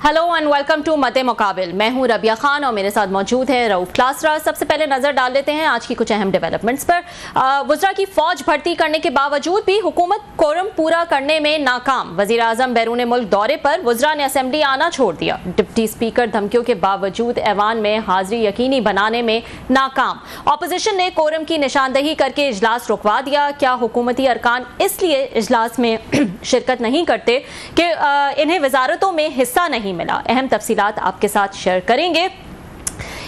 Hello and welcome to मते मुकाबिल। मैं हूं रबिया खान और मेरे साथ मौजूद है रऊफ क्लासरा। सबसे पहले नजर डाल लेते हैं आज की कुछ अहम डेवलपमेंट्स पर। वज़रा की फौज भर्ती करने के बावजूद भी हुकूमत कोरम पूरा करने में नाकाम। वज़ीर आज़म बैरून मुल्क दौरे पर, वज़रा ने असेंबली आना छोड़ दिया। डिप्टी स्पीकर धमकियों के बावजूद ऐवान में हाजिरी यकीनी बनाने में नाकाम। अपोजिशन ने कोरम की निशानदही करके इजलास रुकवा दिया। क्या हुकूमती अरकान इसलिए इजलास में शिरकत नहीं करते कि इन्हें वजारतों में हिस्सा नहीं मिला? अहम तफसीलात आपके साथ शेयर करेंगे।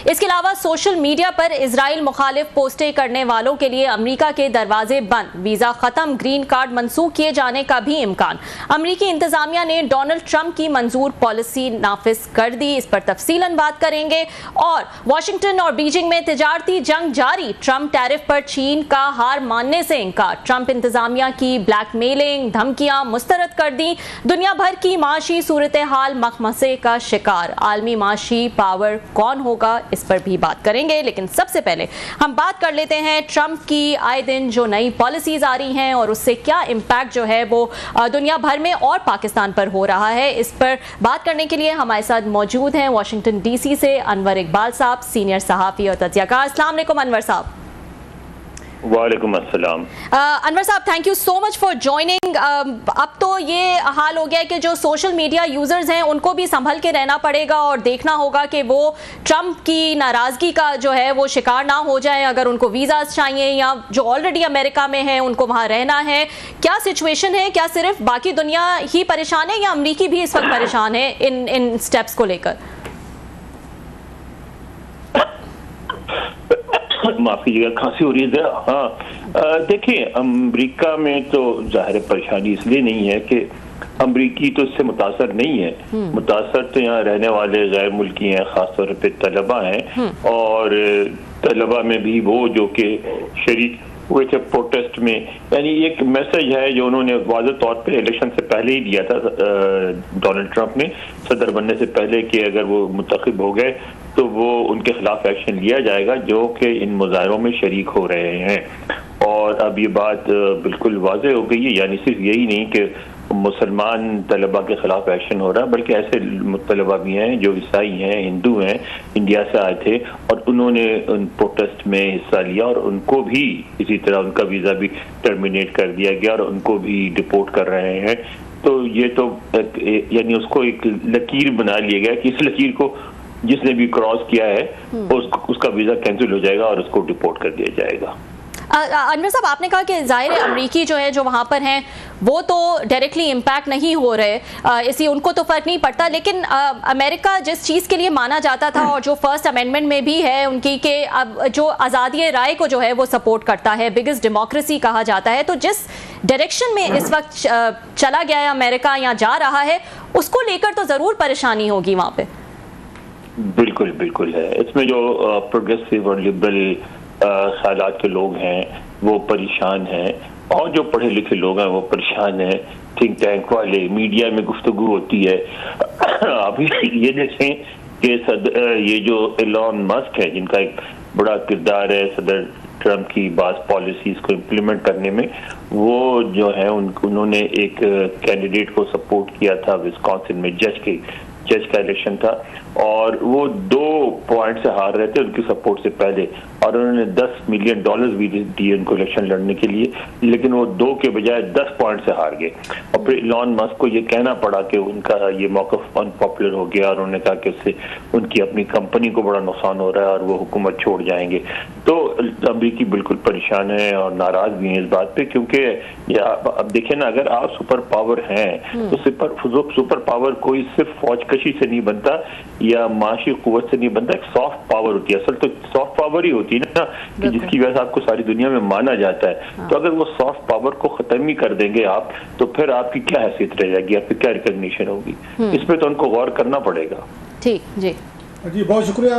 इसके अलावा सोशल मीडिया पर इजराइल मुखालिफ पोस्टें करने वालों के लिए अमेरिका के दरवाजे बंद। वीजा खत्म, ग्रीन कार्ड मंसूख किए जाने का भी इम्कान। अमेरिकी इंतजामिया ने डोनाल्ड ट्रंप की मंजूर पॉलिसी नाफिज कर दी। इस पर तफसीलन बात करेंगे। और वाशिंगटन और बीजिंग में तिजारती जंग जारी। ट्रंप टैरिफ पर चीन का हार मानने से इनकार। ट्रंप इंतजामिया की ब्लैकमेलिंग, धमकियां मुस्तरद कर दी। दुनिया भर की माशी सूरत हाल मखमसे का शिकार। आलमी माशी पावर कौन होगा, इस पर भी बात करेंगे। लेकिन सबसे पहले हम बात कर लेते हैं ट्रंप की आए दिन जो नई पॉलिसीज आ रही हैं और उससे क्या इम्पैक्ट जो है वो दुनिया भर में और पाकिस्तान पर हो रहा है। इस पर बात करने के लिए हमारे साथ मौजूद हैं वाशिंगटन डीसी से अनवर इकबाल साहब, सीनियर सहाफ़ी और तज्ज़ियाकार। अस्सलाम वालेकुम अनवर साहब। वालेकुम अस्सलाम। अनवर साहब, thank you so much for joining. अब तो ये हाल हो गया है कि जो सोशल मीडिया यूजर्स हैं उनको भी संभल के रहना पड़ेगा और देखना होगा कि वो ट्रंप की नाराजगी का जो है वो शिकार ना हो जाए। अगर उनको वीज़ाज चाहिए या जो ऑलरेडी अमेरिका में हैं उनको वहाँ रहना है, क्या सिचुएशन है? क्या सिर्फ बाकी दुनिया ही परेशान है या अमरीकी भी इस वक्त परेशान है इन स्टेप्स को लेकर? माफ कीजिएगा, खांसी हो रही है। हाँ, देखिए, अमेरिका में तो जाहिर परेशानी इसलिए नहीं है कि अमरीकी तो इससे मुतासर नहीं है। मुतासर तो यहाँ रहने वाले गैर मुल्की हैं, खासतौर पे तलबा हैं। और तलबा में भी वो जो कि शरीक हुए थे प्रोटेस्ट में। यानी एक मैसेज है जो उन्होंने वाज़ेह तौर पे इलेक्शन से पहले ही दिया था डोनाल्ड ट्रंप ने, सदर बनने से पहले, कि अगर वो मुंतखब हो गए तो वो उनके खिलाफ एक्शन लिया जाएगा जो कि इन मुजाहरों में शरीक हो रहे हैं। और अब ये बात बिल्कुल वाज़ेह हो गई है। यानी सिर्फ यही नहीं कि मुसलमान तलबा के खिलाफ एक्शन हो रहा है, बल्कि ऐसे तलबा भी हैं जो ईसाई हैं, हिंदू हैं, इंडिया से आए थे और उन्होंने उन प्रोटेस्ट में हिस्सा लिया और उनको भी इसी तरह उनका वीज़ा भी टर्मिनेट कर दिया गया और उनको भी डिपोर्ट कर रहे हैं। तो ये तो यानी उसको एक लकीर बना लिया गया कि इस लकीर को जिसने भी क्रॉस किया है उसका वीज़ा कैंसिल हो जाएगा और उसको डिपोर्ट कर दिया जाएगा। अनवर साहब, आपने कहा कि जाहिर है अमरीकी जो है जो वहाँ पर हैं वो तो डायरेक्टली इम्पैक्ट नहीं हो रहे, इसलिए उनको तो फ़र्क नहीं पड़ता। लेकिन अमेरिका जिस चीज़ के लिए माना जाता था और जो फर्स्ट अमेंडमेंट में भी है उनकी कि अब जो आज़ादी राय को जो है वो सपोर्ट करता है, बिगेस्ट डेमोक्रेसी कहा जाता है, तो जिस डायरेक्शन में इस वक्त चला गया है अमेरिका या जा रहा है, उसको लेकर तो ज़रूर परेशानी होगी वहाँ पर। बिल्कुल बिल्कुल है। इसमें जो प्रोग्रेसिव और लिबरल ख्यालात के लोग हैं वो परेशान हैं और जो पढ़े लिखे लोग हैं वो परेशान हैं। थिंक टैंक वाले, मीडिया में गुफ्तगू होती है। अभी ये देखें कि ये जो एलन मस्क है जिनका एक बड़ा किरदार है सदर ट्रंप की बात पॉलिसीज को इम्प्लीमेंट करने में, वो जो है उन्होंने एक कैंडिडेट को सपोर्ट किया था विस्कॉन्सिन में, जज का इलेक्शन था और वो 2 पॉइंट से हार रहे थे उनकी सपोर्ट से पहले और उन्होंने $10 मिलियन भी दिए उनको इलेक्शन लड़ने के लिए, लेकिन वो 2 के बजाय 10 पॉइंट से हार गए। और फिर इलॉन मस्क को ये कहना पड़ा कि उनका ये मौक़िफ़ अनपॉपुलर हो गया और उन्होंने कहा कि उससे उनकी अपनी कंपनी को बड़ा नुकसान हो रहा है और वो हुकूमत छोड़ जाएंगे। तो अमरीकी बिल्कुल परेशान है और नाराज भी हैं इस बात पे, क्योंकि अब देखें ना, अगर आप सुपर पावर हैं तो सुपर पावर कोई सिर्फ फौज कशी से नहीं बनता या माशी कुव्वत से नहीं बनता, एक सॉफ्ट पावर होती है। असल तो सॉफ्ट पावर ही होती है ना कि जिसकी वजह से आपको सारी दुनिया में माना जाता है। तो अगर वो सॉफ्ट पावर को खत्म ही कर देंगे आप, तो फिर आपकी क्या हैसियत रह जाएगी, आपकी क्या रिकॉग्निशन होगी? इसमें तो उनको गौर करना पड़ेगा। ठीक जी जी, बहुत शुक्रिया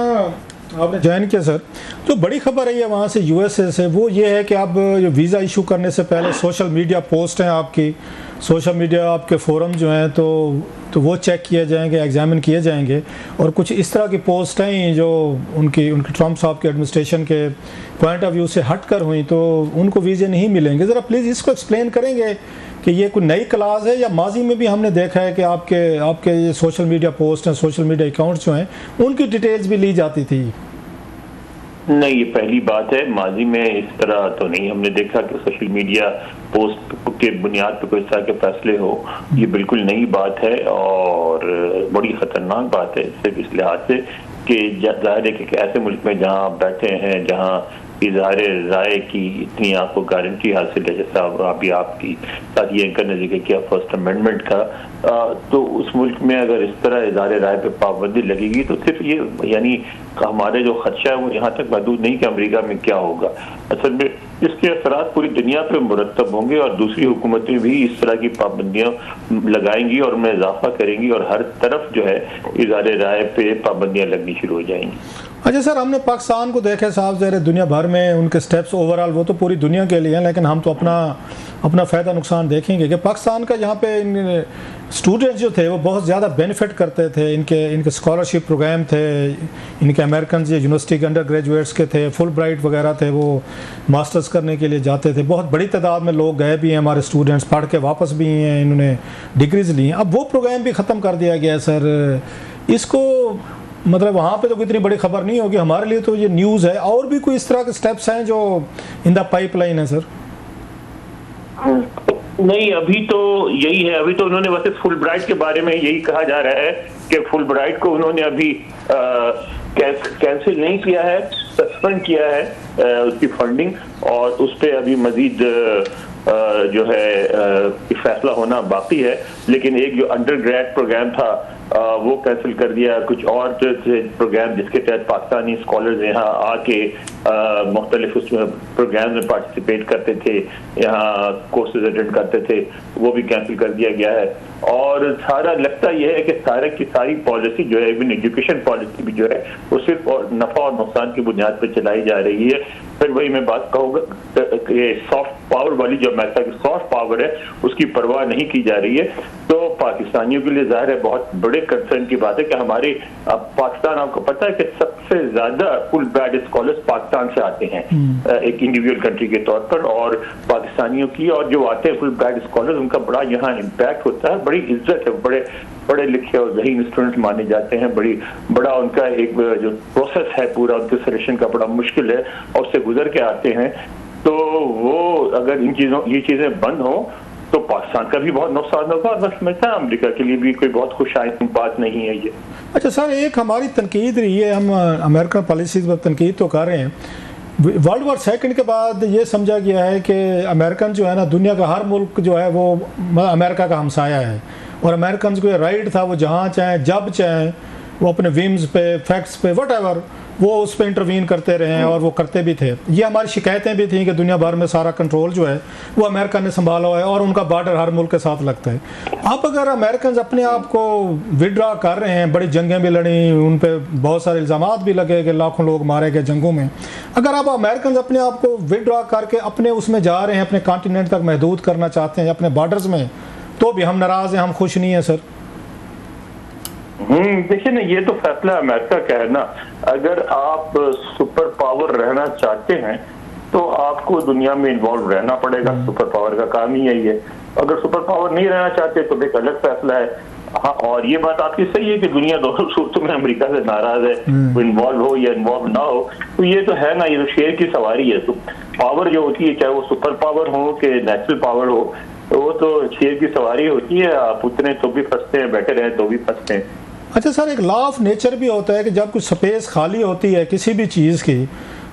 आपने ज्वाइन किया सर। जो बड़ी खबर है वहाँ से यूएसए से वो ये है कि आप वीज़ा इशू करने से पहले सोशल मीडिया पोस्ट हैं आपकी, सोशल मीडिया आपके फोरम जो हैं तो वो चेक किए जाएंगे, एग्जामिन किए जाएंगे। और कुछ इस तरह की पोस्ट हैं जो उनकी ट्रंप साहब के एडमिनिस्ट्रेशन के पॉइंट ऑफ व्यू से हट कर हुई तो उनको वीज़े नहीं मिलेंगे। ज़रा प्लीज़ इसको एक्सप्लेन करेंगे कि ये कोई नई क्लास है या माजी में भी हमने देखा है कि आपके ये सोशल मीडिया पोस्ट हैं, सोशल मीडिया अकाउंट्स जो हैं, उनकी डिटेल्स भी ली जाती थी? नहीं, ये पहली बात है। माजी में इस तरह तो नहीं हमने देखा कि सोशल मीडिया पोस्ट के बुनियाद पर कोई इस तरह के फैसले हो। ये बिल्कुल नई बात है और बड़ी खतरनाक बात है सिर्फ इस लिहाज से कि जाहिर है कि ऐसे मुल्क में जहाँ आप बैठे हैं, जहाँ इज़हार राय की इतनी आपको गारंटी हासिल है, जैसा अभी आपकी साथ ये इनका जिक्र किया फर्स्ट अमेंडमेंट का, तो उस मुल्क में अगर इस तरह इज़हार राय पे पाबंदी लगेगी तो सिर्फ ये यानी हमारे जो खदशा है वो यहाँ तक महदूद नहीं कि अमेरिका में क्या होगा। असल में इसके असरात पूरी दुनिया पे मुरतब होंगे और दूसरी हुकूमतें भी इस तरह की पाबंदियां लगाएंगी और उनमें इजाफा करेंगी और हर तरफ जो है इज़हार राय पे पाबंदियां लगनी शुरू हो जाएंगी। अच्छा सर, हमने पाकिस्तान को देखा साहब, ज़रा दुनिया भर में उनके स्टेप्स ओवरऑल वो तो पूरी दुनिया के लिए हैं, लेकिन हम तो अपना फ़ायदा नुकसान देखेंगे कि पाकिस्तान का यहाँ पे स्टूडेंट्स जो थे वो बहुत ज़्यादा बेनिफिट करते थे। इनके स्कॉलरशिप प्रोग्राम थे, इनके अमेरिकन यूनिवर्सिटी के अंडर ग्रेजुएट्स के थे, फुल ब्राइट वगैरह थे, वो मास्टर्स करने के लिए जाते थे। बहुत बड़ी तादाद में लोग गए भी हैं, हमारे स्टूडेंट्स पढ़ के वापस भी हैं, इन्होंने डिग्रीज़ ली हैं। अब वो प्रोग्राम भी ख़त्म कर दिया गया है सर। इसको मतलब वहाँ पे तो कोई इतनी बड़ी खबर नहीं होगी, हमारे लिए तो ये न्यूज़ है। और भी कोई इस तरह के स्टेप्स हैं जो इन द पाइपलाइन है सर? नहीं, अभी तो यही है। अभी तो उन्होंने वैसे फुल ब्राइट के बारे में यही कहा जा रहा है कि फुल ब्राइट को उन्होंने अभी कैंसिल नहीं किया है, सस्पेंड किया है उसकी फंडिंग, और उस पर अभी मजीद जो है फैसला होना बाकी है। लेकिन एक जो अंडर ग्रेड प्रोग्राम था वो कैंसिल कर दिया। कुछ और प्रोग्राम जिसके तहत पाकिस्तानी स्कॉलर्स यहाँ आके मुख्तलिफ उसमें प्रोग्राम में पार्टिसिपेट करते थे, यहाँ कोर्सेज अटेंड करते थे, वो भी कैंसिल कर दिया गया है। और सारा लगता यह है कि सारे की सारी पॉलिसी जो है, इवन एजुकेशन पॉलिसी भी जो है, वो सिर्फ और नफा और नुकसान की बुनियाद पर चलाई जा रही है। फिर वही मैं बात कहूँगा कि सॉफ्ट पावर वाली जो अमेरिका की सॉफ्ट पावर है उसकी परवाह नहीं की जा रही है। तो पाकिस्तानियों के लिए जाहिर है बहुत बड़े कंसर्न की बात है कि हमारे पाकिस्तान, आपको पता है कि सबसे ज्यादा फुल ब्राइट स्कॉलर्स पाकिस्तान से आते हैं एक इंडिविजुअल कंट्री के तौर पर, और पाकिस्तानियों की और जो आते हैं फुल ब्राइट स्कॉलर्स, उनका बड़ा यहाँ इम्पैक्ट होता है, बड़ी इज्जत है, बड़े पढ़े लिखे और ज़हीन स्टूडेंट माने जाते हैं। बड़ा उनका एक जो प्रोसेस है पूरा उनके सिलेक्शन का बड़ा मुश्किल है और उससे गुजर के आते हैं। तो वो अगर ये चीज़ें बंद हो तो पाकिस्तान का भी बहुत नुकसान होगा और बस समझता है अमेरिका के लिए भी कोई बहुत खुशाइन बात नहीं है ये। अच्छा सर, एक हमारी तनकीद रही है, हम अमेरिकन पॉलिसीज़ पर तनकीद तो कर रहे हैं। वर्ल्ड वॉर सेकंड के बाद ये समझा गया है कि अमेरिकन जो है ना, दुनिया का हर मुल्क जो है वो अमेरिका का हमसाया है, और अमेरिकन को ये राइट था वो जहाँ चाहें जब चाहें वो अपने विम्स पे, फैक्ट्स पे, वट वो उस पर इंटरवीन करते रहे और वो करते भी थे। ये हमारी शिकायतें भी थी कि दुनिया भर में सारा कंट्रोल जो है वो अमेरिका ने संभाला हुआ है और उनका बॉर्डर हर मुल्क के साथ लगता है। अब अगर अमेरिकन अपने आप को विड्रॉ कर रहे हैं, बड़ी जंगें भी लड़ी, उन पर बहुत सारे इल्ज़ामात भी लगे कि लाखों लोग मारे गए जंगों में, अगर आप अमेरिकन अपने आप को विड्रॉ करके अपने उसमें जा रहे हैं, अपने कॉन्टिनेंट तक महदूद करना चाहते हैं अपने बॉर्डर्स में, तो भी हम नाराज़ हैं, हम खुश नहीं हैं सर। देखिए ना, ये तो फैसला अमेरिका का है ना। अगर आप सुपर पावर रहना चाहते हैं तो आपको दुनिया में इन्वॉल्व रहना पड़ेगा, सुपर पावर का काम ही यही है। अगर सुपर पावर नहीं रहना चाहते तो एक अलग फैसला है। हाँ, और ये बात आपकी सही है कि दुनिया दोनों सूरतों में अमेरिका से नाराज है, वो इन्वॉल्व हो या इन्वॉल्व ना हो। तो ये तो है ना, ये तो शेर की सवारी है। तो पावर जो होती है, चाहे वो सुपर पावर हो कि नेचुरल पावर हो, तो वो तो शेर की सवारी होती है। आप उतने तो भी फंसते हैं, बैठे रहे तो भी फंसते हैं। अच्छा सर, एक लॉ ऑफ नेचर भी होता है कि जब कुछ स्पेस खाली होती है किसी भी चीज़ की,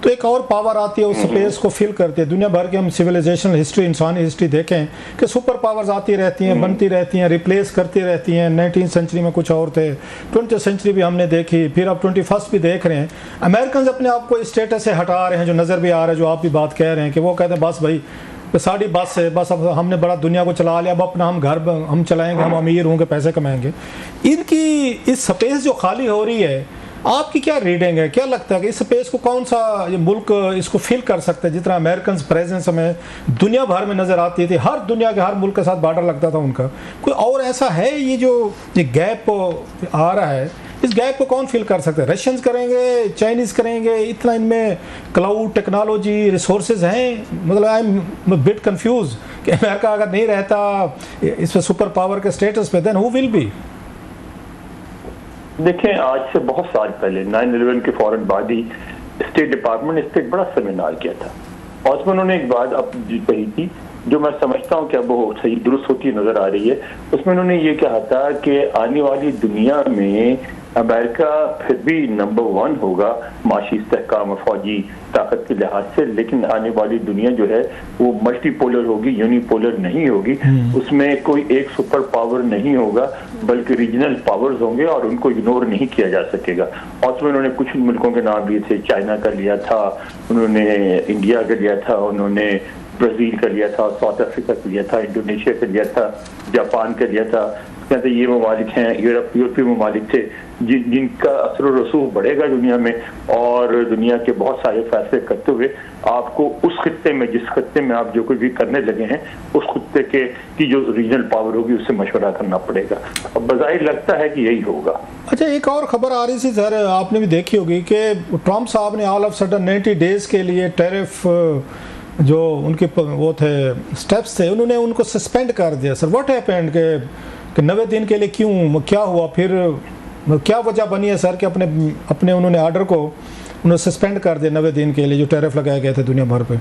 तो एक और पावर आती है उस स्पेस को फिल करती है। दुनिया भर की हम सिविलाइजेशनल हिस्ट्री, इंसानी हिस्ट्री देखें कि सुपर पावर्स आती रहती हैं, बनती रहती हैं, रिप्लेस करती रहती हैं। 19th सेंचुरी में कुछ और थे, 20th सेंचुरी भी हमने देखी, फिर अब 21st भी देख रहे हैं। अमेरिकन अपने आप को स्टेटस से हटा रहे हैं, जो नज़र भी आ रहा है, जो आप भी बात कह रहे हैं कि वो कहते हैं बस भाई साड़ी बस है, बस अब हमने बड़ा दुनिया को चला लिया, अब अपना हम घर हम चलाएंगे, हम अमीर होंगे, पैसे कमाएंगे। इनकी इस स्पेस जो खाली हो रही है, आपकी क्या रीडिंग है? क्या लगता है कि इस स्पेस को कौन सा ये मुल्क इसको फिल कर सकते हैं? जितना अमेरिकन प्रेजेंस हमें दुनिया भर में नज़र आती थी, हर दुनिया के हर मुल्क के साथ बॉर्डर लगता था उनका, कोई और ऐसा है ये जो ये गैप आ रहा है, इस गैप को कौन फिल कर सकते हैं? रशियंस करेंगे, चाइनीज़ करेंगे? इतना इनमें क्लाउड टेक्नोलॉजी रिसोर्सेज हैं, मतलब आई एम बिट कंफ्यूज कि अमेरिका अगर नहीं रहता इस पर सुपर पावर के स्टेटस पे, देन हु विल बी? देखें, आज से बहुत साल पहले 9/11 के फौरन बाद ही स्टेट डिपार्टमेंट ने इस पर एक बड़ा सेमिनार किया था और उसमें उन्होंने एक बात अब कही थी जो मैं समझता हूँ कि अब वो सही दुरुस्त होती नजर आ रही है। उसमें उन्होंने ये कहा था कि आने वाली दुनिया में अमेरिका फिर भी नंबर 1 होगा माशी इस्तेहकाम और फौजी ताकत के लिहाज से, लेकिन आने वाली दुनिया जो है वो मल्टीपोलर होगी, यूनिपोलर नहीं होगी। उसमें कोई एक सुपर पावर नहीं होगा बल्कि रीजनल पावर्स होंगे और उनको इग्नोर नहीं किया जा सकेगा। और उसमें उन्होंने कुछ मुल्कों के नाम लिए थे, चाइना का लिया था, उन्होंने इंडिया का लिया था, उन्होंने ब्राजील का लिया था, साउथ अफ्रीका का लिया था, इंडोनेशिया का लिया था, जापान का लिया था। कहते ये ममालिक हैं, यूरोपीय ममालिक थे जिनका असर रसूख बढ़ेगा दुनिया में और दुनिया के बहुत सारे फैसले करते हुए आपको उस खित्ते में, जिस खित्ते में आप जो कुछ भी करने लगे हैं, उस खित्ते की जो रीजनल पावर होगी उससे मशवरा करना पड़ेगा। अब बज़ाहिर लगता है कि यही होगा। अच्छा, एक और खबर आ रही थी सर, आपने भी देखी होगी कि ट्रम्प साहब ने ऑल ऑफ सडन 90 डेज के लिए टैरिफ जो उनके वो थे स्टेप्स थे, उन्होंने उनको सस्पेंड कर दिया। सर व्हाट हैपेंड कि 90 दिन के लिए क्यों, क्या हुआ फिर, क्या वजह बनी है सर कि अपने उन्होंने ऑर्डर को उन्होंने सस्पेंड कर दिया 90 दिन के लिए जो टैरिफ लगाए गए थे दुनिया भर पे?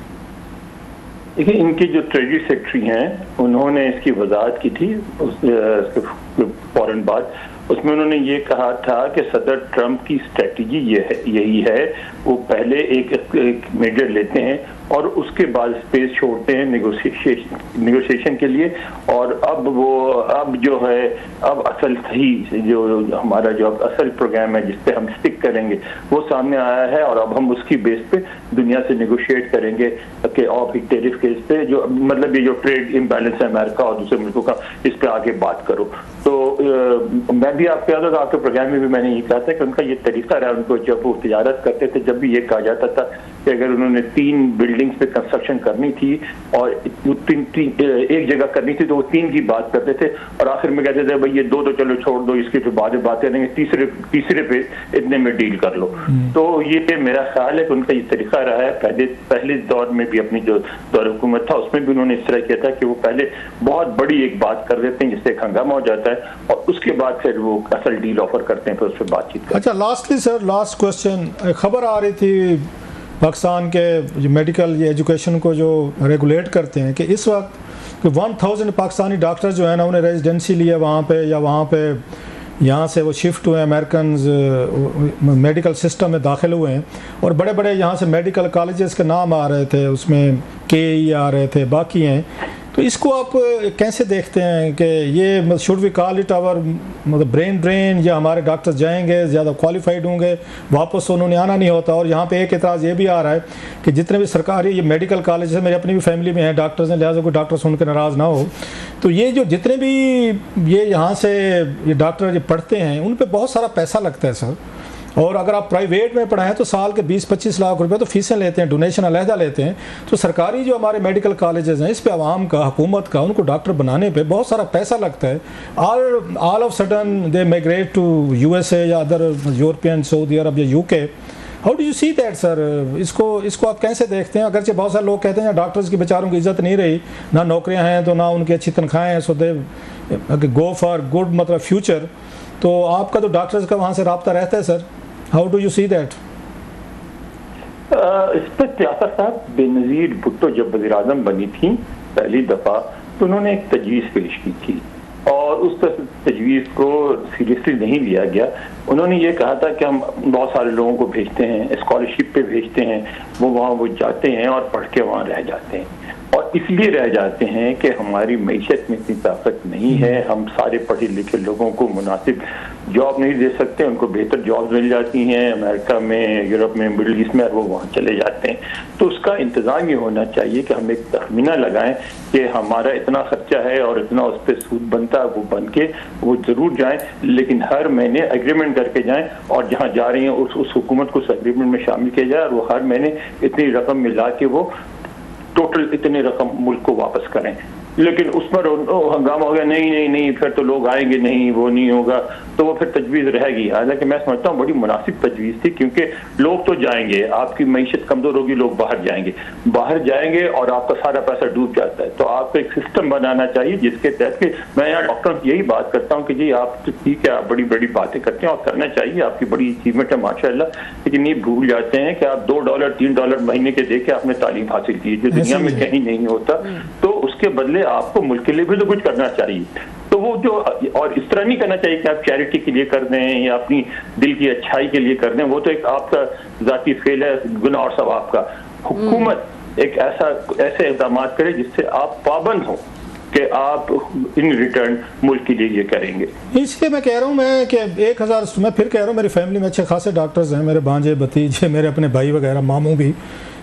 देखिए, इनके जो ट्रेजरी सेक्रेटरी हैं उन्होंने इसकी वजाहत की थी फौरन बाद। उसमें उन्होंने ये कहा था कि सदर ट्रंप की स्ट्रेटजी यही है, वो पहले एक मेजर लेते हैं और उसके बाद स्पेस छोड़ते हैं नेगोशिएशन के लिए। और अब जो है, अब असल सही जो हमारा जो असल प्रोग्राम है जिस पे हम स्टिक करेंगे वो सामने आया है और अब हम उसकी बेस पे दुनिया से नेगोशिएट करेंगे कि और टैरिफ केस पे जो मतलब ये जो ट्रेड इम्बैलेंस है अमेरिका और दूसरे मुल्कों का, इस पे आगे बात करो। तो मैं भी आपके आपके प्रोग्राम में भी मैंने ये कहा था कि उनका ये तरीका रहा, उनको जब वो तिजारत करते थे जब भी ये कहा जाता था कि अगर उन्होंने 3 बिल्डिंग्स पे कंस्ट्रक्शन करनी थी और एक जगह करनी थी तो वो 3 की बात करते थे और आखिर में कहते थे भाई ये 2 तो चलो छोड़ दो, इसकी फिर बाद में बात करेंगे, तीसरे पे इतने में डील कर लो। तो ये मेरा ख्याल है कि उनका ये तरीका रहा है। पहले दौर में भी अपनी जो दौर हुकूमत था उसमें भी उन्होंने इस तरह किया था कि वो पहले बहुत बड़ी एक बात कर देते हैं जिससे एक हंगामा हो जाता है और उसके बाद फिर वो असल डील ऑफर करते हैं, फिर उस पर बातचीत करते हैं। अच्छा, लास्टली सर, लास्ट क्वेश्चन, खबर आ रही थी पाकिस्तान के जो मेडिकल एजुकेशन को जो रेगुलेट करते हैं कि इस वक्त 1000 पाकिस्तानी डॉक्टर जो है ना उन्हें रेजिडेंसी लिया वहाँ पे या वहाँ पे यहाँ से वो शिफ्ट हुए अमेरिकन मेडिकल सिस्टम में दाखिल हुए हैं और बड़े बड़े यहाँ से मेडिकल कॉलेजेस के नाम आ रहे थे, उसमें KE आ रहे थे, बाकी हैं। तो इसको आप कैसे देखते हैं कि ये should we call it our मतलब ब्रेन ड्रेन, या हमारे डॉक्टर जाएंगे ज़्यादा क्वालिफाइड होंगे, वापस उन्होंने आना नहीं होता? और यहाँ पे एक एतराज़ ये भी आ रहा है कि जितने भी सरकारी ये मेडिकल कॉलेज है, मेरी अपनी भी फैमिली में हैं डॉक्टर्स हैं, लिहाजा कोई डॉक्टर सुन के नाराज़ ना हो, तो ये जो जितने भी ये यहाँ से ये डॉक्टर पढ़ते हैं उन पर बहुत सारा पैसा लगता है सर। और अगर आप प्राइवेट में पढ़ाएं तो साल के 20-25 लाख रुपए तो फीसें लेते हैं, डोनेशन अलहदा लेते हैं। तो सरकारी जो हमारे मेडिकल कॉलेजेस हैं इस पे आवाम का, हुकूमत का, उनको डॉक्टर बनाने पे बहुत सारा पैसा लगता है। All of sudden they migrate to USA या अदर यूरोपियन, सऊदी अरब या UK। How do you see that sir? इसको आप कैसे देखते हैं? अगरचे बहुत सारे लोग कहते हैं डॉक्टर्स की बेचारों की इज्जत नहीं रही, ना नौकरियाँ हैं तो ना उनकी अच्छी तनख्वाहें हैं, सो दे गो फॉर गुड मतलब फ्यूचर। तो आपका तो डॉक्टर्स का वहाँ से रब्ता रहता है sir, how do you see that? इस पर त्यासा साहब बेनज़ीर भुट्टो जब वज़ीर आज़म बनी थी पहली दफ़ा तो उन्होंने एक तजवीज़ पेश की थी और उस तजवीज़ को सीरियसली नहीं लिया गया। उन्होंने ये कहा था कि हम बहुत सारे लोगों को भेजते हैं, स्कॉलरशिप पे भेजते हैं, वो वहाँ वो जाते हैं और पढ़ के वहाँ रह जाते हैं और इसलिए रह जाते हैं कि हमारी मईशत में इतनी ताकत नहीं है, हम सारे पढ़े लिखे लोगों को मुनासिब जॉब नहीं दे सकते, उनको बेहतर जॉब मिल जाती हैं अमेरिका में, यूरोप में, मिडिल ईस्ट में, और वो वहाँ चले जाते हैं। तो उसका इंतज़ाम ये होना चाहिए कि हम एक तखमीना लगाएं कि हमारा इतना खर्चा है और इतना उस पर सूद बनता है, वो बन के वो ज़रूर जाएं, लेकिन हर महीने एग्रीमेंट करके जाएं और जहाँ जा रही हैं उस हुकूमत को उस एग्रीमेंट में शामिल किया जाए और वो हर महीने इतनी रकम मिला के वो टोटल इतनी रकम मुल्क को वापस करें। लेकिन उस पर हंगामा हो गया, नहीं नहीं नहीं फिर तो लोग आएंगे नहीं, वो नहीं होगा, तो वो फिर तजवीज़ रहेगी। हालांकि मैं समझता हूँ बड़ी मुनासिब तजवीज़ थी, क्योंकि लोग तो जाएंगे, आपकी मईशत कमज़ोर होगी, लोग बाहर जाएंगे और आपका सारा पैसा डूब जाता है। तो आपको एक सिस्टम बनाना चाहिए जिसके तहत कि मैं यहाँ डॉक्टर से यही बात करता हूँ कि जी आप तो ठीक है, आप बड़ी बड़ी बातें करते हैं और करना चाहिए, आपकी बड़ी अचीवमेंट है माशाल्लाह, लेकिन ये भूल जाते हैं कि आप $2 $3 महीने के दे के आपने तालीम हासिल की जो दुनिया में कहीं नहीं होता, तो उसके बदले आपको मुल्क के लिए भी तो कुछ करना चाहिए। तो वो जो, और इस तरह नहीं करना चाहिए कि आप चैरिटी के लिए कर दें या अपनी दिल की अच्छाई के लिए कर दें, वो तो एक आपका जाती फेल है, गुनाह और सवाब का। हुकूमत एक ऐसे इक़दाम करे जिससे आप पाबंद हो कि आप इन रिटर्न मुल्क के लिए ये करेंगे। इसलिए मैं कह रहा हूँ मैं कि 1000, मैं फिर कह रहा हूँ मेरी फैमिली में अच्छे खासे डॉक्टर्स हैं, मेरे भांजे भतीजे, मेरे अपने भाई वगैरह, मामू भी।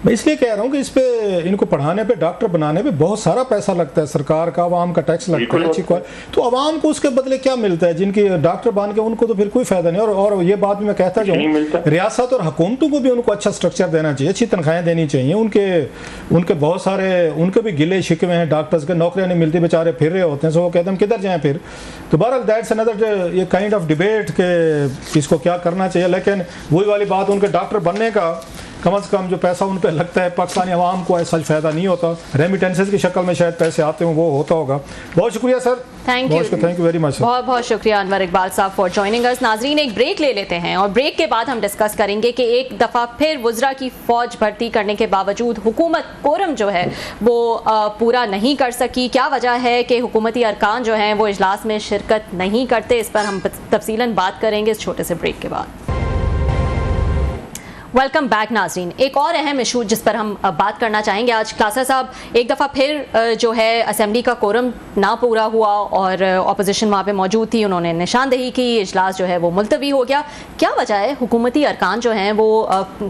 मैं इसलिए कह रहा हूँ कि इस पे, इनको पढ़ाने पे, डॉक्टर बनाने पे बहुत सारा पैसा लगता है, सरकार का, आवाम का टैक्स लगता है, अच्छी क्वालिटी। तो आवाम को उसके बदले क्या मिलता है? जिनकी डॉक्टर बन के उनको तो फिर कोई फायदा नहीं। और ये बात भी मैं कहता जाऊँ, रियासत और हुकूमतों को भी उनको अच्छा स्ट्रक्चर देना चाहिए, अच्छी तनख्वाहें देनी चाहिए। उनके बहुत सारे, उनके भी गिले शिकवे हैं डॉक्टर्स के, नौकरियाँ नहीं मिलती, बेचारे फिर रहे होते हैं, सो वो कहते हैं किधर जाएँ फिर। तो बहरहाल दैट्स अनदर ये काइंड ऑफ डिबेट के इसको क्या करना चाहिए। लेकिन वही वाली बात, उनके डॉक्टर बनने का कम से कम जो पैसा उन पर लगता है, पाकिस्तानी अवाम को ऐसा फ़ायदा नहीं होता, रेमिटेंसेस की शक्ल में शायद पैसे आते हों, वो होता होगा। बहुत शुक्रिया sir, thank you very much. बहुत बहुत शुक्रिया अनवर इकबाल साहब फॉर जॉइनिंग अस। नाजरीन, एक ब्रेक ले लेते हैं और ब्रेक के बाद हम डिस्कस करेंगे कि एक दफ़ा फिर वुज़रा की फ़ौज भर्ती करने के बावजूद हुकूमत कोरम जो है वो पूरा नहीं कर सकी। क्या वजह है कि हुकूमती अरकान जो हैं वो इजलास में शिरकत नहीं करते? इस पर हम तफसीलन बात करेंगे इस छोटे से ब्रेक के बाद। वेलकम बैक नाज़रीन। एक और अहम इशू जिस पर हम बात करना चाहेंगे आज, क्लासर साहब, एक दफ़ा फिर जो है असेंबली का कोरम ना पूरा हुआ और अपोजिशन वहाँ पे मौजूद थी, उन्होंने निशानदेही की, इजलास जो है वो मुलतवी हो गया। क्या वजह है? हुकूमती अरकान जो हैं वो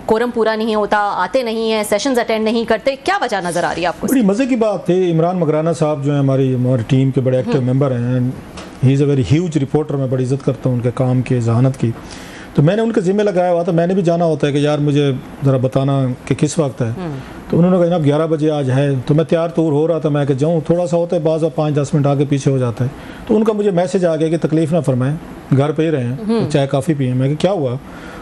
कोरम पूरा नहीं होता, आते नहीं हैं, सेशंस अटेंड नहीं करते, क्या वजह नज़र आ रही है आपको? बड़ी मज़े की बात थी, इमरान मकराना साहब जो है हमारी टीम के बड़े एक्टिव मेंबर हैं, he is a very huge reporter, मैं बड़ी इज़्ज़त करता हूँ उनके काम की, जहानत की। तो मैंने उनके ज़िम्मे लगाया हुआ था, मैंने भी जाना होता है कि यार मुझे ज़रा बताना कि किस वक्त है। तो उन्होंने कहा जनाब 11 बजे आज है, तो मैं तैयार तूर हो रहा था, मैं कि जाऊँ, थोड़ा सा होता है बाज़ 5-10 मिनट आगे पीछे हो जाता है। तो उनका मुझे मैसेज आ गया कि तकलीफ़ ना फरमाएं, घर पे ही रहें, तो चाय काफ़ी पिए। मैं कि क्या हुआ?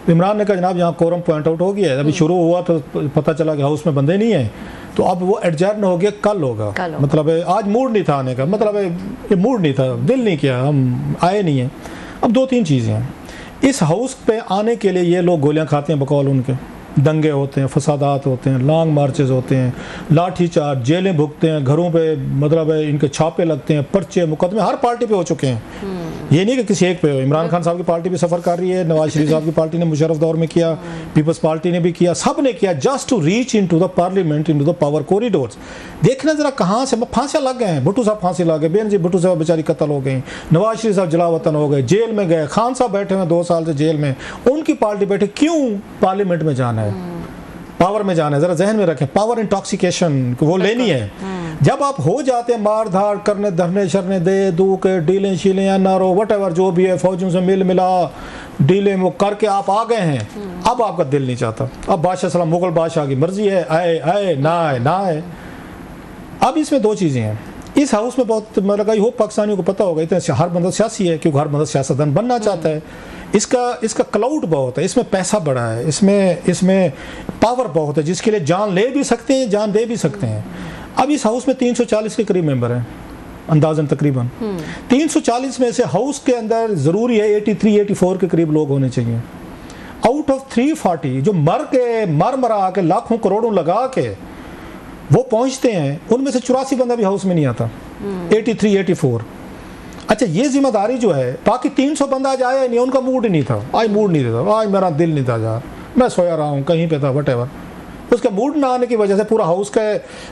तो इमरान ने कहा जनाब यहाँ कोरम पॉइंट आउट हो गया है, अभी शुरू हुआ तो पता चला कि हाउस में बंदे नहीं हैं, तो अब वो एडजर्न हो गया, कल होगा। मतलब आज मूड नहीं था आने का, मतलब ये मूड नहीं था, दिल नहीं किया, हम आए नहीं हैं। अब 2-3 चीज़ें हैं, इस हाउस पे आने के लिए ये लोग गोलियां खाते हैं, बकौल उनके दंगे होते हैं, फसादात होते हैं, लॉन्ग मार्चेस होते हैं, लाठी चार्ज, जेलें भुगते हैं, घरों पे मतलब इनके छापे लगते हैं, पर्चे मुकदमे हर पार्टी पे हो चुके हैं। ये नहीं कि किसी एक पे हो। इमरान खान साहब की पार्टी भी सफ़र कर रही है, नवाज शरीफ साहब की पार्टी ने मुशर्रफ दौर में किया, पीपल्स पार्टी ने भी किया, सब ने किया, just to reach into the parliament, into the power corridors. देखना जरा कहाँ से फांसियाँ लग गए हैं, भुट्टो साहब फांसी लग गए, बेनजीर भुट्टो साहब बेचारी कत्ल हो गई, नवाज शरीफ साहब जलावतन हो गए, जेल में गए, खान साहब बैठे हुए 2 साल से जेल में, उनकी पार्टी बैठे। क्यों पार्लियामेंट में जाना है, पावर में जाना है? जरा जहन में रखें, पावर इंटॉक्सिकेशन वो लेनी है। जब आप हो जाते हैं मार धाड़ करने, धरने शरने, दे दू के, डीलें शीलें, एनआरओ वट जो भी है, फौजियों से मिल मिला डीलें वो करके आप आ गए हैं, अब आपका दिल नहीं चाहता। अब बादशाह सलाम मुगल बादशाह की मर्जी है, आए आए ना आए ना आए। अब इसमें 2 चीज़ें हैं इस हाउस में, बहुत मतलब हो पाकिस्तानियों को पता होगा, इतना हर बंदा सियासी है क्योंकि हर बंदा सियासतदान बनना चाहता है। इसका क्लाउड बहुत है, इसमें पैसा बड़ा है, इसमें पावर बहुत है, जिसके लिए जान ले भी सकते हैं, जान दे भी सकते हैं। अब इस हाउस में 340 के करीब मेंबर हैं अंदाजन, तकरीबन 340 में से हाउस के अंदर ज़रूरी है 83-84 के करीब लोग होने चाहिए। आउट ऑफ 340 जो मर मरा के लाखों करोड़ों लगा के वो पहुंचते हैं, उनमें से 84 बंदा भी हाउस में नहीं आता, 83-84। अच्छा, ये जिम्मेदारी जो है, बाकी 300 बंदा आज आया नहीं, उनका मूड ही नहीं था, आज मूड नहीं था, आज मेरा दिल नहीं था यार, मैं सोया रहा हूँ कहीं पे था, वटेवर। उसका मूड ना आने की वजह से पूरा हाउस का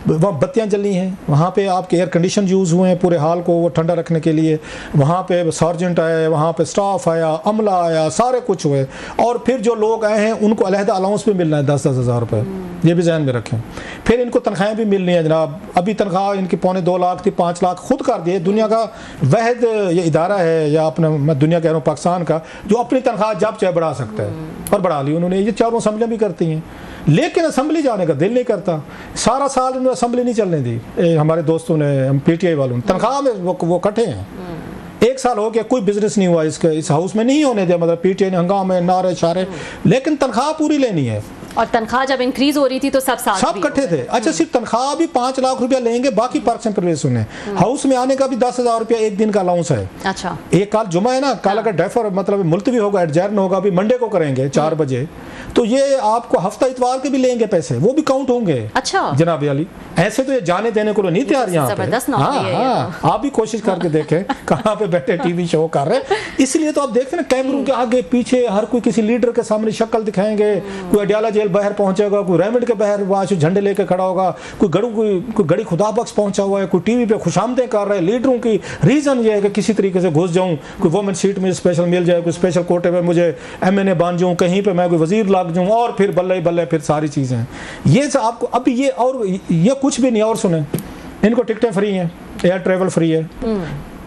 वहाँ बत्तियाँ जली हैं, वहाँ पे आपके एयर कंडीशन यूज़ हुए हैं पूरे हाल को वो ठंडा रखने के लिए, वहाँ पे सार्जेंट आए, वहाँ पे स्टाफ आया, अमला आया, सारे कुछ हुए। और फिर जो लोग आए हैं उनको अलहदा अलाउंस भी मिलना है 10-10 हज़ार रुपये, ये भी ध्यान में रखें। फिर इनको तनख्वाहें भी मिलनी है जनाब, अभी तनख्वाह इनकी 2.25 लाख थी, 5 लाख खुद कर दिए। दुनिया का वहद ये इदारा है, या अपना मैं दुनिया कह रहा हूँ पाकिस्तान का, जो अपनी तनख्वाह जब चाहे बढ़ा सकता है, और बढ़ा ली उन्होंने। ये चारों असम्बलियाँ भी करती हैं, लेकिन असम्बली असम्बली जाने का दिल नहीं करता। सारा साल इन्होंने असम्बली नहीं चलने दी, हमारे दोस्तों ने, पीटीआई वालों ने, तनख्वाह में वो कटे हैं। एक साल हो गया, कोई बिजनेस नहीं हुआ इसका, इस हाउस में नहीं होने दिया, मतलब पीटीआई ने हंगामे, नारे शारे, लेकिन तनख्वाह पूरी लेनी है। और तनख्वाह जब इंक्रीज हो रही थी तो सब साथ सब इकट्ठे थे। अच्छा, सिर्फ तनख्वाह भी 5 लाख रुपया लेंगे, बाकी पर्क्स एंड प्रिविलेज सुने। हाउस में आने का भी 10,000 रुपया एक दिन का अलाउंस है। अच्छा, एक कल जुमा है ना, कल अगर डेफर मतलब मुलतवी होगा, एडजर्न होगा, अभी मंडे को करेंगे 4 बजे, तो ये आपको हफ्ता इतवार के भी लेंगे पैसे, वो भी काउंट होंगे। अच्छा जनाब अली, ऐसे तो ये जाने देने को नहीं तैयार यहाँ पे। हाँ, आप भी कोशिश करके देखें कहाँ पे बैठे टीवी शो कर रहे हैं। इसलिए तो आप देखते हैं ना, कैमरों के आगे पीछे हर कोई किसी लीडर के सामने शक्ल दिखाएंगे। कोई अडियाला जेल बाहर पहुंचेगा, कोई रेमंड के बाहर वहाँ झंडे लेके खड़ा होगा, कोई गड़ी खुदा बख्श पहुंचा हुआ है, कोई टीवी पे खुशामदें कर रहे हैं लीडरों की। रीजन ये है कि किसी तरीके से घुस जाऊं, कोई वुमेन सीट में स्पेशल मिल जाए, कोई स्पेशल कोटे में मुझे MNA बन जाऊं, कहीं पे मैं कोई वजीर लग जाऊं, और फिर बल्ले बल्ले फिर सारी चीजें। ये आपको अभी ये, और ये कुछ भी नहीं। और सुने, इनको टिकटें फ्री हैं, एयर ट्रेवल फ्री है,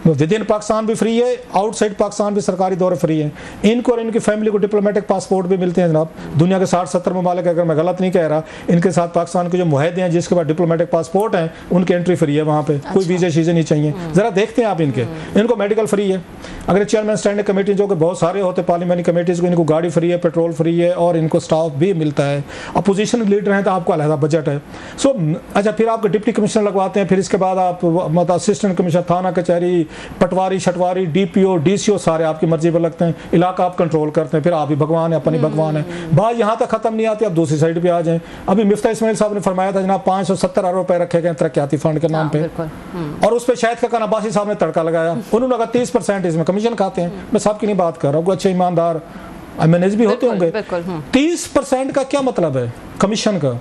विद इन पाकिस्तान भी फ्री है, आउटसाइड पाकिस्तान भी सरकारी दौरे फ्री है। इनको और इनकी फैमिली को डिप्लोमेटिक पासपोर्ट भी मिलते हैं जनाब। दुनिया के 60-70 ममालिक, अगर मैं गलत नहीं कह रहा, इनके साथ पाकिस्तान के जो मुआहदे हैं जिसके पास डिप्लोमेटिक पासपोर्ट हैं, उनकी एंट्री फ्री है वहाँ पे। कोई वीज़ा शीज़े नहीं चाहिए। जरा देखते हैं आप इनके, इनको मेडिकल फ्री है। अगर चेयरमैन स्टैंडिंग कमेटी जो कि बहुत सारे होते पार्लियामेंट्री कमेटीज़ को, इनको गाड़ी फ्री है, पेट्रोल फ्री है, और इनको स्टाफ भी मिलता है। अपोजिशन लीडर हैं तो आपको अलहदा बजट है। सो अच्छा, फिर आपको डिप्टी कमिश्नर लगवाते हैं, फिर इसके बाद आप मतलब असिस्टेंट कमिश्नर, थाना कचहरी, पटवारी छटवारी, DPO DCO सारे आपकी मर्जी पर लगते हैं। इलाका आप कंट्रोल करते हैं, फिर आप ही भगवान है, अपनी भगवान है। बात यहाँ तक खत्म नहीं आती, आप दूसरी साइड पे आ जाएं। अभी मिफ्ता इस्माइल साहब ने फरमाया था जनाब 570 अरब रुपए रखे गए तरक्याती फंड के नाम पे, और उस पर शायद खकान अब्बासी साहब ने तड़का लगाया। उन्होंने कहा 30% इसमें कमीशन खाते हैं। मैं सबकी नहीं बात कर रहा हूँ, अच्छे ईमानदार MNAs भी होते होंगे। 30% का क्या मतलब है कमीशन का?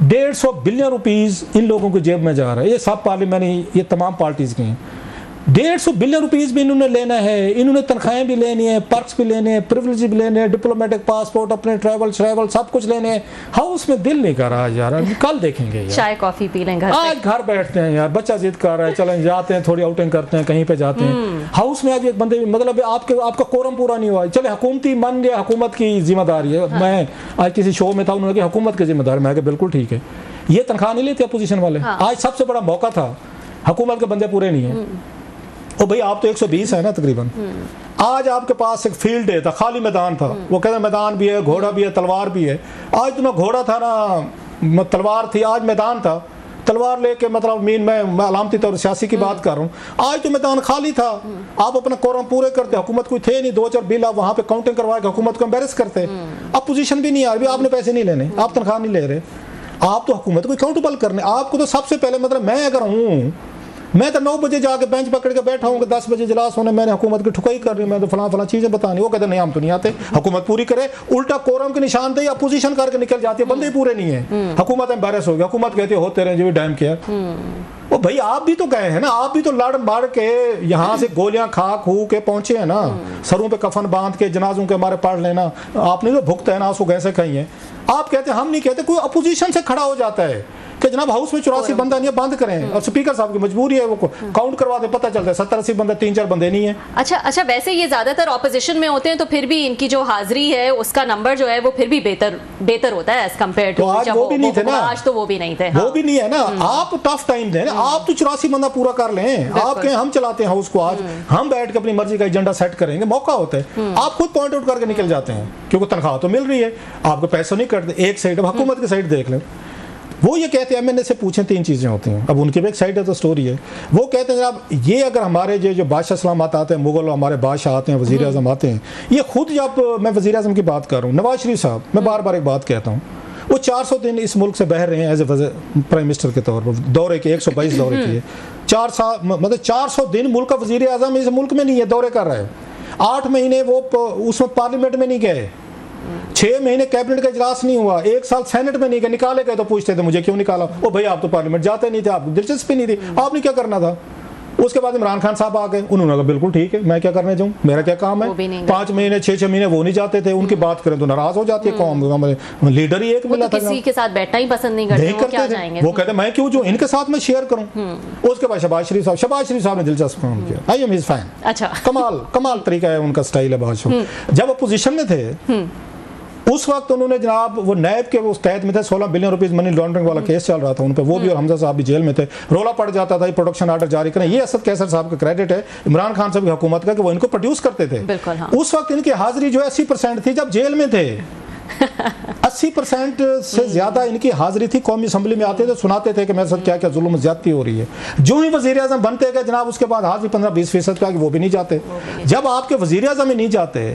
150 बिलियन रुपीस इन लोगों की जेब में जा रहा है। ये सब पार्लियामेंट, ये तमाम पार्टीज के हैं। 150 बिलियन रुपीस भी इन्होंने लेना है। इन्होंने तनख्वाहें भी लेनी है, पर्क्स भी लेने हैं, प्रिविलेज भी लेने हैं, डिप्लोमेटिक पासपोर्ट, अपने ट्रैवल सब कुछ लेने हैं। हाउस में दिल नहीं कर रहा यार, कल देखेंगे यार, चाय कॉफी पी लें घर पे। आज घर बैठते हैं यार, बच्चा जिद कर रहा है, चलें जाते हैं, थोड़ी आउटिंग करते हैं, कहीं पे जाते हैं। हाउस में आज एक बंदे, मतलब आपका कोरम पूरा नहीं हुआ, चले हुकूमती मान लिया, हुकूमत की जिम्मेदारी है। मैं आज किसी शो में था, उन्होंने कहा हुकूमत की जिम्मेदारी, मैं बिल्कुल ठीक है। ये तनख्वाह नहीं लेते अपोजिशन वाले। आज सबसे बड़ा मौका था, हुकूमत के बंदे पूरे नहीं है। ओ भाई, आप तो 120 है ना तकरीबन। आज आपके पास एक फील्ड है, था खाली मैदान था, वो कहते मैदान भी है, घोड़ा भी है, तलवार भी है। आज तो ना घोड़ा था ना तलवार थी, आज मैदान था। तलवार लेके मतलब मैं अलामती तौर सियासी की बात कर रहा हूँ। आज तो मैदान खाली था, आप अपना कोरम पूरे करते, हुकूमत कोई थे नहीं, 2-4 बिल आप वहाँ पे काउंटिंग करवा के हुकूमत को एम्बेरस करते। अब पोजीशन भी नहीं आ रही, आपने पैसे नहीं लेने, आप तनख्वाह नहीं ले रहे, आप तो हुकूमत को अकाउंटेबल करने। आपको तो सबसे पहले, मतलब मैं अगर हूँ, मैं तो 9 बजे जाके बेंच पकड़ के बैठा हूँ कि 10 बजे इजलास होने, मैंने हुकूमत की ठुकाई कर रही, मैं तो फलां चीजें बतानी। वो कहते नहीं, हम तो नहीं आते, हुकूमत पूरी करे। उल्टा कोरम की निशानदेही अपोजिशन करके निकल जाती है, बंदे पूरे नहीं है, हुकूमत एम्बेरस हो गया। हुकूमत कहती है होते रहे जो भी डैम किया। ओ भाई, आप भी तो गए हैं ना, आप भी तो लड़ मार के यहाँ से गोलियां खा खू के पहुंचे हैं ना, सरों पे कफन बांध के, जनाजों के हमारे पढ़ लेना, आपने तो भुगते है ना, आंसू कैसे खाई है। आप कहते हैं, हम नहीं कहते। कोई अपोजिशन से खड़ा हो जाता है कि जनाब हाउस में 84 बंदा नहीं है, बंद करें, और स्पीकर साहब की मजबूरी है, वो काउंट करवा दे, पता चलता है 70-80 बंदा, 3-4 बंदे नहीं है। अच्छा, वैसे ये ज्यादातर ऑपोजिशन में होते हैं, तो फिर भी इनकी जो हाजिरी है उसका नंबर जो है वो फिर भी बेहतर होता है एज कम्पेयर टू। आज वो भी नहीं थे ना, आज तो वो भी नहीं थे। वो भी नहीं है ना। आप टफ टाइम दें, आप तो 84 बंदा पूरा कर लें। आप कहें हम चलाते हैं हाउस को, आज हम बैठ के अपनी मर्जी का एजेंडा सेट करेंगे, मौका होता है। आप खुद पॉइंट आउट करके निकल जाते हैं, क्योंकि तनख्वाह तो मिल रही है, आपको पैसे नहीं कटते। एक साइड, अब हुकूमत की साइड देख लें, वो ये कहते हैं, MNA से पूछें 3 चीज़ें होती हैं। अब उनकी भी एक साइड है तो स्टोरी है। वो कहते हैं जनाब, ये अगर हमारे जो बादशाह सलामत आते हैं, मुगल हमारे बादशाह आते हैं, वज़ीर आज़म आते हैं, ये खुद, जब मैं वज़ीर आज़म की बात कर रहा हूँ, नवाज शरीफ साहब, मैं बार बार एक बात कहता हूँ, वो 400 दिन इस मुल्क से बहर रहे हैं एज ए प्राइम मिनिस्टर के तौर पर, दौरे के 122 दौरे किए, 4 साल, मतलब 400 दिन मुल्क का वज़ीर आज़म इस मुल्क में नहीं है, दौरे कर रहा है। 8 महीने वो उसमें पार्लियामेंट में नहीं गए, 6 महीने कैबिनेट का इजलास नहीं हुआ, 1 साल सेनेट में नहीं गए। निकाले गए तो पूछते थे मुझे क्यों निकाला। ओ भाई, आप तो पार्लियामेंट जाते नहीं थे, आपको दिलचस्पी नहीं थी, आपने क्या करना था। उसके बाद इमरान खान साहब आ गए, उन्होंने कहा बिल्कुल ठीक है, मैं क्या करने जाऊँ, मेरा क्या काम है। 5 महीने 6 महीने वो नहीं जाते थे, उनकी बात करें तो नाराज हो जाती है कौम। लीडर ही एक मिला था, किसी के साथ बैठना ही पसंद नहीं करते, वो क्या जाएंगे। वो कहते मैं क्यों जो इनके साथ में शेयर करूँ। उसके बाद शहबाज शरीफ साहब ने दिलचस्प काम किया। I am his fan. अच्छा, कमाल तरीका है उनका, स्टाइल है बादशाह। जब अपोजिशन में थे उस वक्त उन्होंने जनाब वो नैब के उस तहत में थे, 16 बिलियन रुपीस मनी लॉन्ड्रिंग वाला केस चल रहा था उन पर, वो भी और हमजा साहब भी जेल में थे, रोला पड़ जाता था प्रोडक्शन ऑर्डर जारी करें। ये असद कैसर साहब का क्रेडिट है इमरान खान साहब की हुकूमत का कि वो इनको प्रोड्यूस करते थे। उस वक्त इनकी हाजिरी जो है 80% थी जब जेल में थे। 80% से ज्यादा इनकी हाजिरी थी। कौमी असम्बली में आते थे, सुनाते थे कि मेरे साथ क्या क्या जुल्म ज्यादती हो रही है। जो ही वजीर आजम बनते गए जनाब उसके बाद हाजिरी 15-20% का, वो भी नहीं जाते। जब आपके वजीर आजम ही नहीं जाते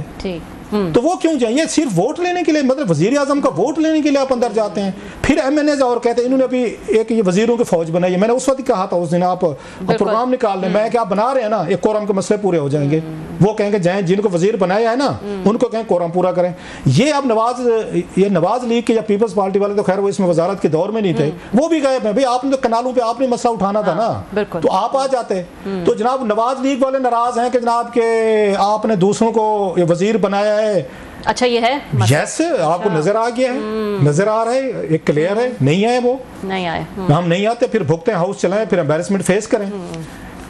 तो वो क्यों जाए? सिर्फ वोट लेने के लिए, मतलब वजीर आजम का वोट लेने के लिए आप अंदर जाते हैं। फिर MNAs और कहते हैं इन्होंने अभी एक ये वजीरों की फौज बनाई है। मैंने उस वक्त कहा था उस दिन आप प्रोग्राम निकाल लें, मैं क्या बना रहे हैं ना, एक कोरम के मसले पूरे हो जाएंगे। वो कहेंगे जाए जिनको वजीर बनाया है ना उनको कहें कोरम पूरा करें। ये अब नवाज लीग के या पीपल्स पार्टी वाले तो खैर वो इसमें वजारत के दौर में नहीं थे, वो भी गए भाई आपने तो कनालों पे आपने मसला उठाना था ना, तो आप आ जाते। तो जनाब नवाज लीग वाले नाराज हैं कि जनाब के आपने दूसरों को ये वजीर बनाया है। अच्छा ये है यस आपको नजर आ गया है, नजर आ रहा है, एक क्लियर है। नहीं आए, वो नहीं आए, हम नहीं आते, फिर भुगते हाउस चलाएं, फिर एम्बैरेसमेंट फेस करें।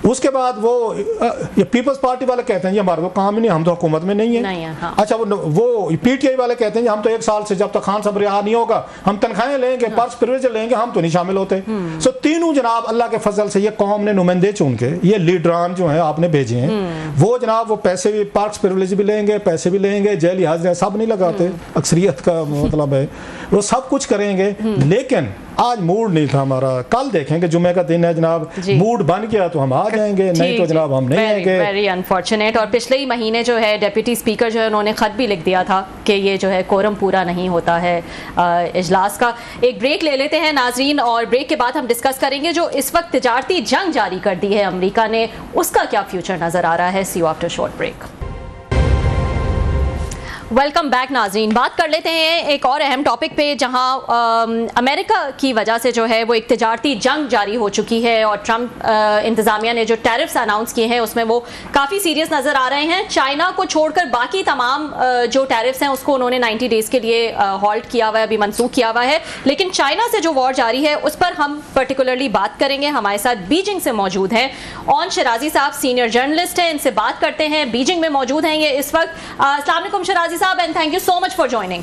उसके बाद वो ये पीपल्स पार्टी वाले कहते हैं ये हमारा तो काम ही नहीं, हम तो हुकूमत में नहीं है। हाँ। अच्छा वो PTI वाले कहते हैं हम तो 1 साल से जब तक खान साहब रिहा नहीं होगा हम तनख्वाहें लेंगे, पर्स प्रिविलेज लेंगे, हम तो नहीं शामिल होते। सो तीनों जनाब अल्लाह के फजल से ये कौम ने नुमाइंदे चुन के ये लीडरान जो है आपने भेजे हैं, वो जनाब वो पैसे भी पर्स प्रिविलेज भी लेंगे, पैसे भी लेंगे, जेल हाजिर सब नहीं लगाते, अक्सरियत का मतलब है वो सब कुछ करेंगे। लेकिन आज मूड नहीं था हमारा। कल देखेंगे जुमे का दिन है जनाब, मूड बन गया तो हम आ जाएंगे, नहीं तो जनाब हम नहीं आएंगे। Very unfortunate. और पिछले ही महीने जो है डिप्टी स्पीकर जो है उन्होंने खत भी लिख दिया था कि ये जो है कोरम पूरा नहीं होता है इजलास का। एक ब्रेक ले लेते हैं नाजरीन, और ब्रेक के बाद हम डिस्कस करेंगे जो इस वक्त तिजारती जंग जारी कर दी है अमेरिका ने, उसका क्या फ्यूचर नजर आ रहा है। See you after short break. Welcome back नाजरीन। बात कर लेते हैं एक और अहम टॉपिक पे जहां अमेरिका की वजह से जो है वो एक तिजारती जंग जारी हो चुकी है, और ट्रंप इंतज़ामिया ने जो टैरिफ्स अनाउंस किए हैं उसमें वो काफ़ी सीरियस नज़र आ रहे हैं। चाइना को छोड़कर बाकी तमाम जो टैरिफ्स हैं उसको उन्होंने 90 डेज़ के लिए हॉल्ट किया हुआ है, अभी मनसूख किया हुआ है। लेकिन चाइना से जो वॉर जारी है उस पर हम पर्टिकुलरली बात करेंगे। हमारे साथ बीजिंग से मौजूद हैं ऑन शराजी साहब, सीनियर जर्नलिस्ट हैं, इनसे बात करते हैं। बीजिंग में मौजूद हैं ये इस वक्त। अस्सलाम वालेकुम Sharaji sahab, and thank you so much for joining.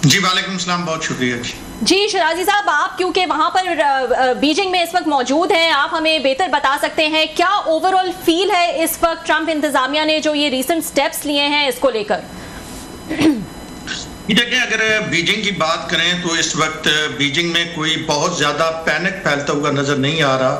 जी वालेकुम सलाम, बहुत शुक्रिया जी। शराजी साहब, आप क्योंकि वहां पर बीजिंग में इस वक्त मौजूद हैं, आप हमें बेहतर बता सकते हैं क्या ओवरऑल फील है इस वक्त ट्रंप इंतजामिया ने जो ये रीसेंट स्टेप्स लिए हैं इसको लेकर? देखिए, अगर बीजिंग की बात करें तो इस वक्त बीजिंग में कोई बहुत ज़्यादा पैनिक फैलता हुआ नज़र नहीं आ रहा,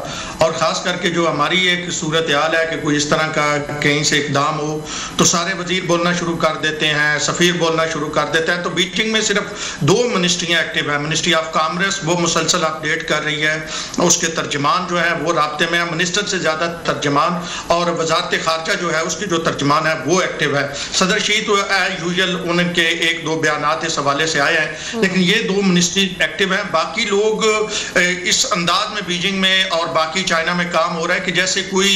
और ख़ास करके जो हमारी एक सूरत हाल है कि कोई इस तरह का कहीं से इकदाम हो तो सारे वजीर बोलना शुरू कर देते हैं, सफ़ीर बोलना शुरू कर देते हैं। तो बीजिंग में सिर्फ 2 मिनिस्ट्रियाँ एक्टिव हैं। मिनिस्ट्री ऑफ कॉमर्स वो मुसलसल अपडेट कर रही है, उसके तर्जमान जो है वो राब्ते में है, मिनिस्टर से ज़्यादा तर्जमान, और वजारत खारजा जो है उसकी जो तर्जमान है वो एक्टिव है। सदर शी तो यूजुअल उनके 1-2 इस हवाले से आए हैं, लेकिन ये 2 मिनिस्ट्री एक्टिव हैं। बाकी लोग इस अंदाज में बीजिंग में और बाकी चाइना में काम हो रहा है कि जैसे कोई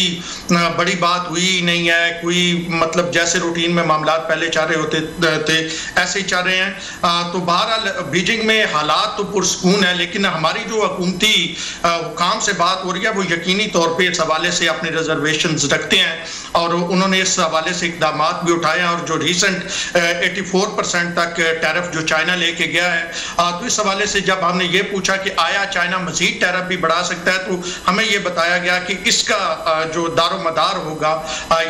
बड़ी बात हुई ही नहीं है, कोई मतलब जैसे रूटीन में मामलात पहले चल रहे होते थे ऐसे ही चल रहे हैं। तो बहरहाल बीजिंग में हालात तो पुरसकून है, लेकिन हमारी जो हुकूमती हुकाम से बात हो रही है वो यकीनी तौर पर इस हवाले से अपने रिजर्वेशंस रखते हैं, और उन्होंने इस हवाले से इकदाम भी उठाए हैं। और जो रिसेंट 84% तक टैरिफ जो चाइना लेके गया है, तो इस हवाले से जब हमने ये पूछा कि आया चाइना मजीद टैरिफ भी बढ़ा सकता है, तो हमें ये बताया गया कि इसका जो दारोमदार होगा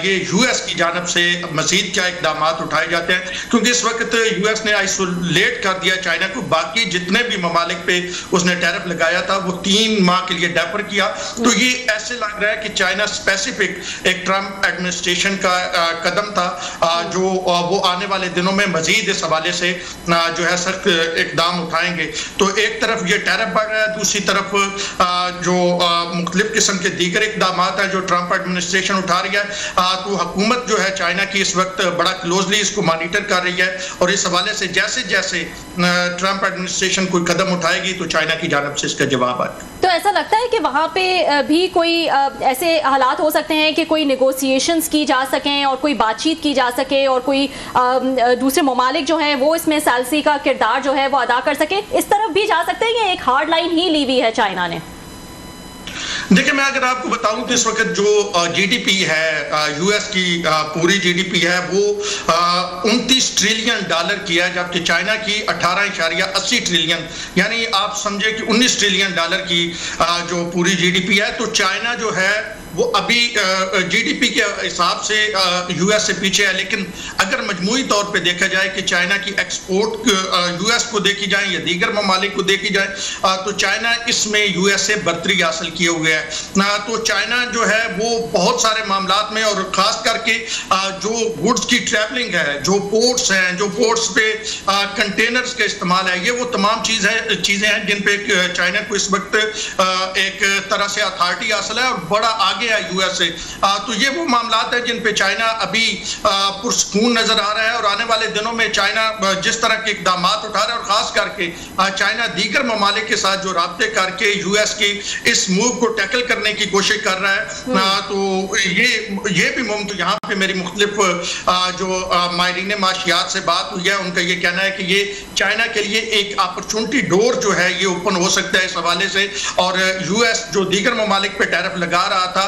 ये यूएस की जानिब से मजीद क्या इकदाम उठाए जाते हैं, क्योंकि इस वक्त यूएस ने आइसोलेट कर दिया चाइना को। बाकी जितने भी ममालिक पे उसने टैरिफ लगाया था वो 3 माह के लिए डेफर किया। तो ये ऐसे लग रहा है कि चाइना स्पेसिफिक एक ट्रंप एडमिनिस्ट्रेशन का कदम था, जो वो आने वाले दिनों में मजीद इस हवाले से जो है सख्त इकदाम उठाएंगे। तो एक तरफ ये टैरिफ बढ़ रहा है, दूसरी तरफ जो मुख्तलिफ किस्म के दीगर इकदाम हैं जो ट्रंप एडमिनिस्ट्रेशन उठा रही है। तो हुकूमत जो है चाइना की इस वक्त बड़ा क्लोजली इसको मॉनिटर कर रही है, और इस हवाले से जैसे जैसे ट्रंप एडमिनिस्ट्रेशन कोई कदम उठाएगी तो चाइना की जानिब से इसका जवाब आएगा। तो ऐसा लगता है कि वहाँ पे भी कोई ऐसे हालात हो सकते हैं कि कोई नेगोशिएशंस की जा सकें और कोई बातचीत की जा सके, और कोई दूसरे ममालिक जो हैं वो इसमें सालसी का किरदार जो है वो अदा कर सके, इस तरफ भी जा सकते हैं? ये एक हार्ड लाइन ही ली हुई है चाइना ने। देखिए, मैं अगर आपको बताऊं तो इस वक्त जो जीडीपी है यूएस की पूरी जीडीपी है वो 29 ट्रिलियन डॉलर की है, जबकि चाइना की 18.80 ट्रिलियन, यानी आप समझे कि 19 ट्रिलियन डॉलर की जो पूरी जीडीपी है। तो चाइना जो है वो अभी जीडीपी के हिसाब से यूएस से पीछे है, लेकिन अगर मजमूई तौर पे देखा जाए कि चाइना की एक्सपोर्ट यूएस को देखी जाए या दीगर ममालिक को देखी जाए तो चाइना इसमें यूएस से बढ़तरी हासिल किए हुए है। तो चाइना जो है वो बहुत सारे मामलात में, और ख़ास करके जो गुड्स की ट्रैवलिंग है, जो पोर्ट्स हैं, जो पोर्ट्स पे कंटेनर्स का इस्तेमाल है, ये वो तमाम चीज़ें हैं जिन पे चाइना को इस वक्त एक तरह से अथॉरिटी हासिल है और बड़ा आगे है यूएस से। तो ये वो मामलात है जिन पे चाइना अभी पुरसकून नजर आ रहा है, और आने वाले दिनों में चाइना जिस तरह के इकदाम उठा रहा है, और खास करके चाइना दीगर ममालिक के साथ जो राब्ते करके यूएस की इस मूव को टैकल करने की कोशिश कर रहा है। तो ये भी मुमकिन, यहाँ पे मेरी मुख्तलिफ जो माहिरीन माशियात से बात हुई है, उनका ये कहना है कि ये चाइना के लिए एक अपॉर्चुनिटी डोर जो है ये ओपन हो सकता है इस हवाले से। और यूएस जो दीगर ममालिक पे टैरिफ लगा रहा था,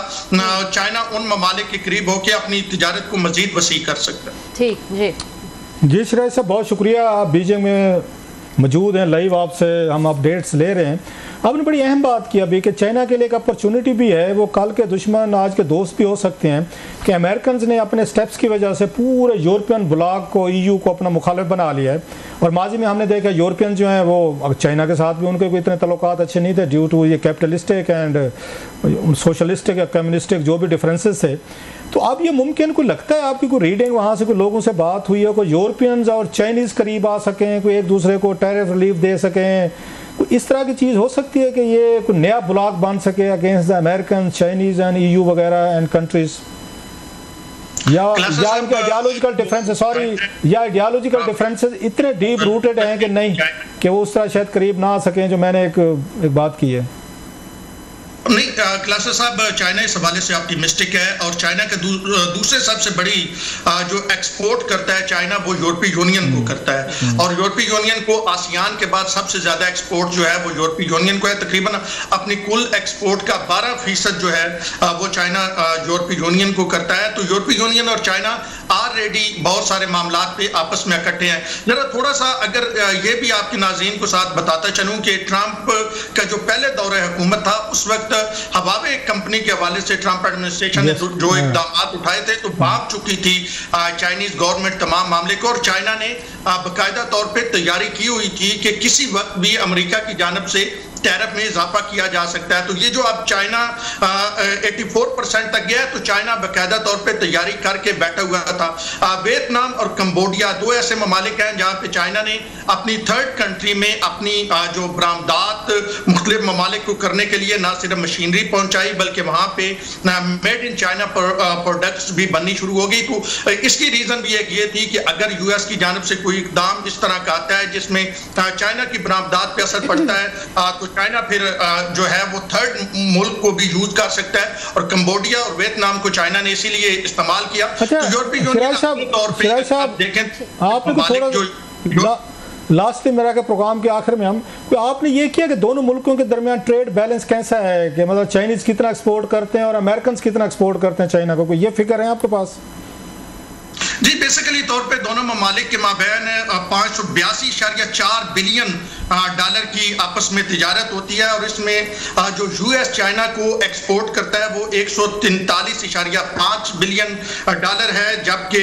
चाइना उन ममालिक के करीब होकर अपनी तिजारत को मजीद वसी कर सकता है। ठीक जी श्रेय साहब, बहुत शुक्रिया। आप बीजिंग में मौजूद हैं, लाइव आपसे हम अपडेट्स ले रहे हैं। आपने बड़ी अहम बात की अभी कि चाइना के लिए एक अपॉर्चुनिटी भी है, वो कल के दुश्मन आज के दोस्त भी हो सकते हैं, कि अमेरिकन ने अपने स्टेप्स की वजह से पूरे यूरोपियन ब्लॉक को, ईयू को अपना मुखालिफ बना लिया है। और माजी में हमने देखा यूरोपियन जो हैं वो चाइना के साथ भी उनके कोई इतने तल्लुकात अच्छे नहीं थे, ड्यू टू ये कैपिटलिस्टिक एंड सोशलिस्टिक या कम्युनिस्टिक जो भी डिफरेंसेस थे। तो अब ये मुमकिन को लगता है आपकी कोई रीडिंग वहाँ से कोई लोगों से बात हुई है, कोई यूरोपियंस और चाइनीज़ करीब आ सकें, कोई एक दूसरे को टैरिफ रिलीफ दे सकें, कोई इस तरह की चीज़ हो सकती है कि ये कोई नया ब्लॉक बन सके against the American, Chinese and EU वगैरह एंड कंट्रीज़, या इनके आइडियोलॉजिकल डिफरेंसेस, या आइडियोलॉजिकल डिफरेंसेस इतने डीप रूटेड हैं कि नहीं कि वो उस तरह शायद करीब ना आ सकें, जो मैंने एक बात की है। नहीं, क्लासेस साहब, चाइना इस हवाले से ऑप्टिमिस्टिक है, और चाइना के दूसरे सबसे बड़ी जो एक्सपोर्ट करता है चाइना, वो यूरोपीय यूनियन को करता है। और यूरोपीय यूनियन को आसियान के बाद सबसे ज्यादा एक्सपोर्ट जो है वो यूरोपीय यूनियन को है। तकरीबन अपनी कुल एक्सपोर्ट का 12% जो है वो चाइना यूरोपीय यूनियन को करता है। तो यूरोपीय यूनियन और चाइना ऑलरेडी बहुत सारे मामलात पे आपस में इकट्ठे हैं। जरा थोड़ा सा अगर ये भी आपके नाज़रीन को साथ बताता चलूं कि ट्रंप का जो पहले दौरे हुकूमत था, उस वक्त हवावे कंपनी के हवाले से ट्रंप एडमिनिस्ट्रेशन ने जो इक़दाम उठाए थे, तो भाप चुकी थी चाइनीज गवर्नमेंट तमाम मामले को, और चाइना ने बाकायदा तौर पे तैयारी की हुई थी कि किसी वक्त भी अमेरिका की जानिब से टैरिफ में इजाफा किया जा सकता है। तो ये जो अब चाइना 84% तक गया है, तो चाइना बाकायदा तौर पे तैयारी करके बैठा हुआ था। वियतनाम और कंबोडिया दो ऐसे ममालिक हैं जहाँ पे चाइना ने अपनी थर्ड कंट्री में अपनी जो बरामदात मुख्तलिफ ममालिक को करने के लिए ना सिर्फ मशीनरी पहुंचाई, बल्कि वहाँ पे मेड इन चाइना प्रोडक्ट्स भी बननी शुरू हो गई। तो इसकी रीजन भी एक ये थी कि अगर यूएस की जानिब से कोई इकदाम इस तरह का आता है जिसमें चाइना की बरामदात पे असर पड़ता है, तो चाइना फिर जो है वो थर्ड मुल्क को भी यूज कर सकता है। और कंबोडिया और वियतनाम को चाइना ने इसीलिए इस्तेमाल किया। अच्छा, तो यूरोपीय यूनियन तौर पे आप देखें, आपने लास्ट में मेरा के प्रोग्राम के आखिर में आपने ये किया कि दोनों मुल्कों के दरमियान ट्रेड बैलेंस कैसा है, कि मतलब चाइनीज कितना एक्सपोर्ट करते हैं और अमेरिकन कितना एक्सपोर्ट करते हैं चाइना को, कोई ये फिगर है आपके पास? जी, बेसिकली तौर पे दोनों ममालिक के माबैन 582.4 बिलियन डॉलर की आपस में तिजारत होती है, और इसमें जो यूएस चाइना को एक्सपोर्ट करता है वो 143.5 बिलियन डॉलर है, जबकि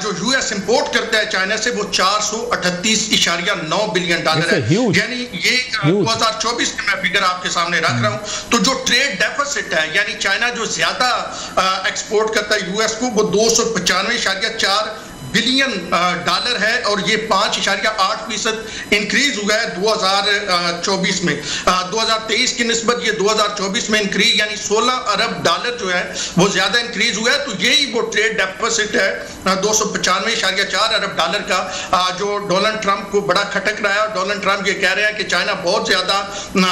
जो यूएस इंपोर्ट करता है चाइना से वो 438.9 बिलियन डॉलर है। यानी ये 2024 के मैं फिगर आपके सामने रख रहा हूँ। तो जो ट्रेड डेफिसिट है, यानी चाइना जो ज्यादा एक्सपोर्ट करता है यूएस को, वो 295.4 बिलियन डॉलर है, और ये 5.8% इंक्रीज हुआ है 2024 में। 2023 की निस्बत ये 2024 में इंक्रीज, यानी 16 अरब डॉलर जो है वो ज्यादा इंक्रीज हुआ है। तो यही वो ट्रेड डेफिसिट है 295.4 अरब डॉलर का, जो डोनाल्ड ट्रंप को बड़ा खटक रहा है। और डोनाल्ड ट्रंप ये कह रहे हैं कि चाइना बहुत ज्यादा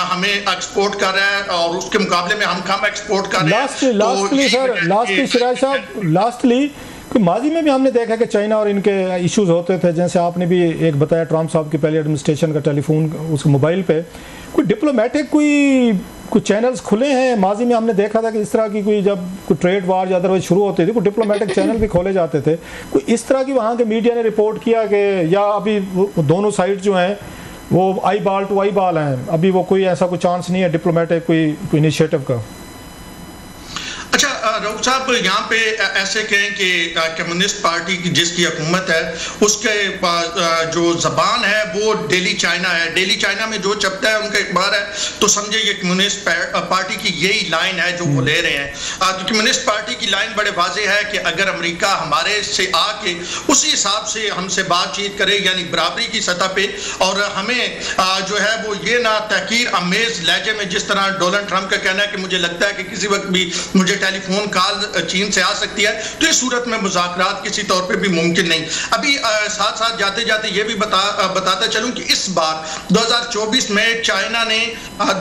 हमें एक्सपोर्ट कर रहा है और उसके मुकाबले में हम कम एक्सपोर्ट कर रहे हैं। लास्टली माजी में भी हमने देखा कि चाइना और इनके इश्यूज होते थे, जैसे आपने भी एक बताया ट्रंप साहब की पहले एडमिनिस्ट्रेशन का टेलीफोन उस मोबाइल पे कोई डिप्लोमेटिक कुछ चैनल्स खुले हैं। माजी में हमने देखा था कि इस तरह की कोई जब कोई ट्रेड वार या अदरवाइज शुरू होती थी, कोई डिप्लोमेटिक चैनल भी खोले जाते थे। कोई इस तरह की वहाँ के मीडिया ने रिपोर्ट किया कि या अभी दोनों साइड जो हैं वो आई बाल टू आई बाल हैं, अभी वो कोई ऐसा कोई चांस नहीं है डिप्लोमेटिक कोई इनिशिएटिव का? अच्छा रऊफ साहब, यहाँ पे ऐसे कहें कि कम्युनिस्ट पार्टी की जिसकी हुकूमत है उसके जो जबान है वो डेली चाइना है। डेली चाइना में जो छपता है उनका अखबार है, तो समझे ये कम्युनिस्ट पार्टी की यही लाइन है जो वो ले रहे हैं। तो कम्युनिस्ट पार्टी की लाइन बड़े वाजे है कि अगर अमेरिका हमारे से आके उसी हिसाब से हमसे बातचीत करे, यानी बराबरी की सतह पे, और हमें जो है वो ये ना तहकीर अमेज लहजे में, जिस तरह डोनाल्ड ट्रंप का कहना है कि मुझे लगता है कि किसी वक्त भी मुझे टेलीफोन कॉल चीन से आ सकती है, तो इस सूरत में मुज़ाकरात किसी तौर पे भी मुमकिन नहीं। अभी साथ साथ जाते जाते ये भी बताता चलूं कि इस बार 2024 में चाइना ने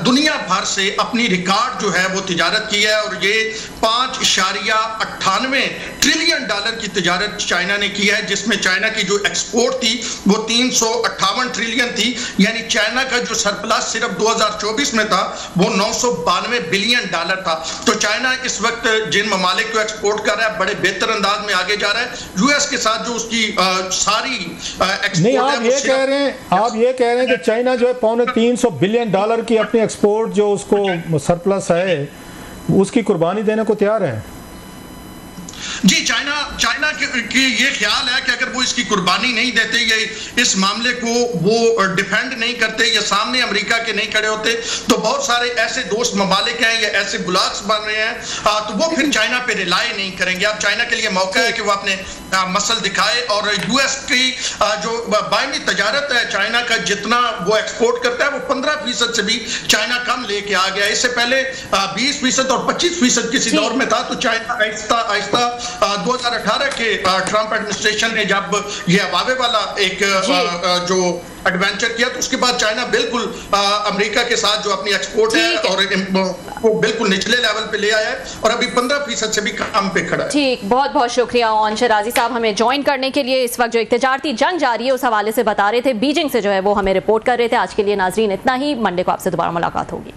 दुनिया भर से अपनी रिकॉर्ड जो है वो तिजारत की है, और ये 5.98 ट्रिलियन डॉलर की तिजारत चाइना ने की है, जिसमें चाइना की जो एक्सपोर्ट थी वो 358 ट्रिलियन थी। यानी चाइना का जो सरप्लस सिर्फ 2024 में था वो 992 बिलियन डॉलर था। तो चाइना इस वक्त जिन ममालिक को एक्सपोर्ट कर रहा है बड़े बेहतर अंदाज में आगे जा रहा है। यूएस के साथ जो उसकी सारी एक्सपोर्ट नहीं, आप ये कह रहे हैं कि चाइना जो है 350 बिलियन डॉलर की अपनी एक्सपोर्ट जो उसको सरप्लस है उसकी कुर्बानी देने को तैयार है? जी, चाइना की ये ख्याल है कि अगर वो इसकी कुर्बानी नहीं देते, ये इस मामले को वो डिफेंड नहीं करते या सामने अमेरिका के नहीं खड़े होते, तो बहुत सारे ऐसे दोस्त ममालिक हैं या ऐसे ब्लॉक्स बन रहे हैं, तो वो फिर चाइना पे रिलाई नहीं करेंगे। अब चाइना के लिए मौका है कि वो अपने मसल दिखाए, और यूएस की जो बायमी तजारत है चाइना का, जितना वो एक्सपोर्ट करता है वो 15% से भी चाइना कम लेके आ गया। इससे पहले 20% और 25% किसी दौर में था। तो चाइना आहिस्ता आहिस्ता 2018 के ट्रंप एडमिनिस्ट्रेशन ने जब ये हवावे वाला एक जो एडवेंचर किया, तो उसके बाद चाइना बिल्कुल अमेरिका के साथ जो अपनी एक्सपोर्ट है और वो बिल्कुल निचले लेवल पे ले आया है, और अभी 15% से भी कम पे खड़ा है। ठीक, बहुत बहुत शुक्रिया ओन शराजी साहब हमें ज्वाइन करने के लिए। इस वक्त जो इख्तिजारती जंग जारी है उस हवाले से बता रहे थे, बीजिंग से जो है वो हमें रिपोर्ट कर रहे थे। आज के लिए नाजरीन इतना ही, मंडे को आपसे दोबारा मुलाकात होगी।